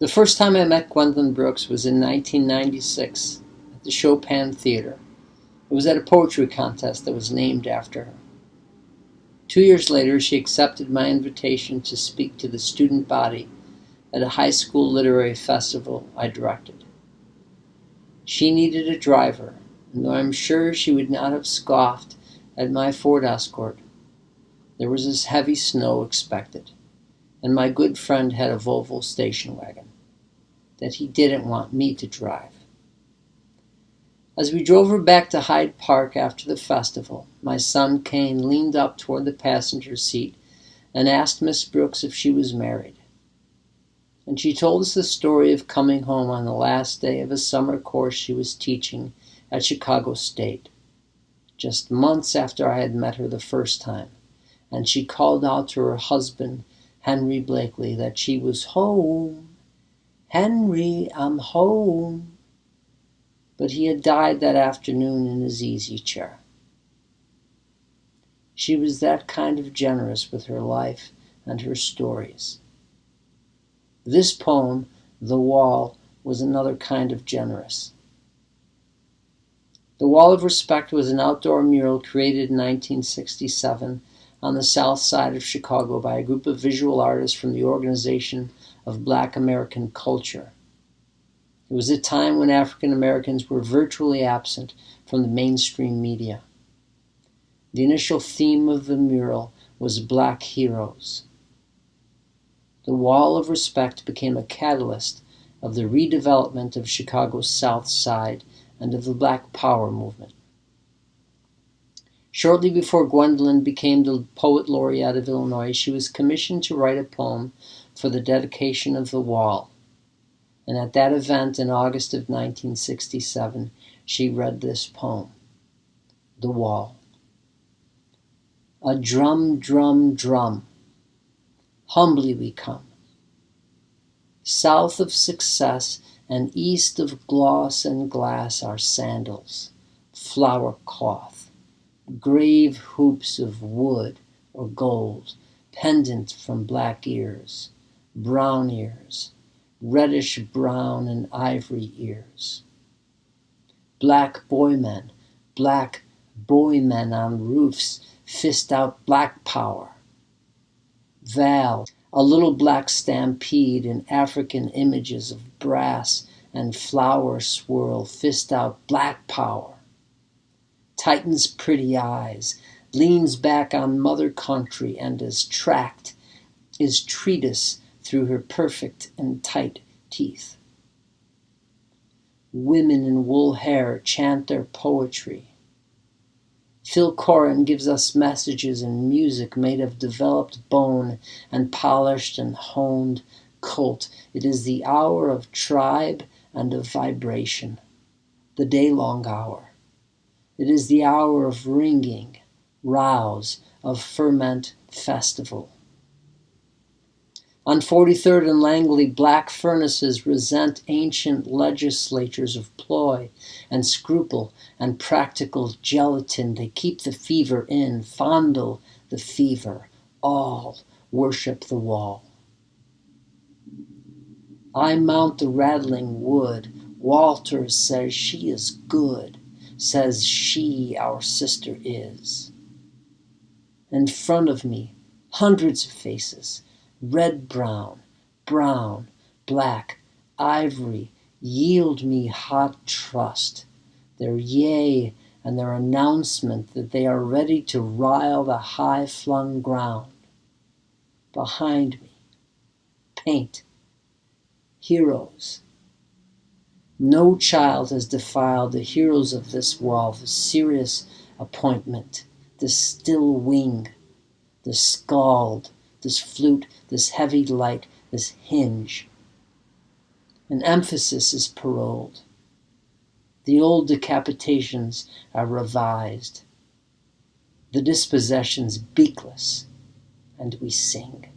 The first time I met Gwendolyn Brooks was in 1996 at the Chopin Theater. It was at a poetry contest that was named after her. 2 years later, she accepted my invitation to speak to the student body at a high school literary festival I directed. She needed a driver, and though I'm sure she would not have scoffed at my Ford Escort, there was this heavy snow expected, and my good friend had a Volvo station wagon that he didn't want me to drive. As we drove her back to Hyde Park after the festival, my son Kane leaned up toward the passenger seat and asked Miss Brooks if she was married. And she told us the story of coming home on the last day of a summer course she was teaching at Chicago State, just months after I had met her the first time, and she called out to her husband, Henry Blakely, that she was home. "Henry, I'm home." But he had died that afternoon in his easy chair. She was that kind of generous with her life and her stories. This poem, The Wall, was another kind of generous. The Wall of Respect was an outdoor mural created in 1967 on the south side of Chicago by a group of visual artists from the Organization of Black American Culture. It was a time when African Americans were virtually absent from the mainstream media. The initial theme of the mural was Black heroes. The Wall of Respect became a catalyst of the redevelopment of Chicago's South Side and of the Black Power movement. Shortly before Gwendolyn became the Poet Laureate of Illinois, she was commissioned to write a poem for the dedication of the Wall. And at that event in August of 1967, she read this poem, The Wall. A drum, drum, drum. Humbly we come. South of success and east of gloss and glass are sandals, flower cloth, grave hoops of wood or gold, pendant from black ears, brown ears, reddish brown and ivory ears. Black boymen on roofs fist out black power. Val, a little black stampede in African images of brass and flower swirl fist out black power. Tightens pretty eyes, leans back on mother country and is tracked, is treatise through her perfect and tight teeth. Women in wool hair chant their poetry. Phil Corin gives us messages in music made of developed bone and polished and honed cult. It is the hour of tribe and of vibration, the day-long hour. It is the hour of ringing, rouse, of ferment festival. On 43rd and Langley, black furnaces resent ancient legislatures of ploy and scruple and practical gelatin. They keep the fever in, fondle the fever. All worship the wall. I mount the rattling wood. Walter says she is good, says she, our sister, is. In front of me, hundreds of faces, red, brown, black, ivory, yield me hot trust, their yea and their announcement that they are ready to rile the high-flung ground. Behind me, paint, heroes. No child has defiled the heroes of this wall, the serious appointment, the still wing, the scald, this flute, this heavy light, this hinge. An emphasis is paroled. The old decapitations are revised. The dispossessions beakless, and we sing.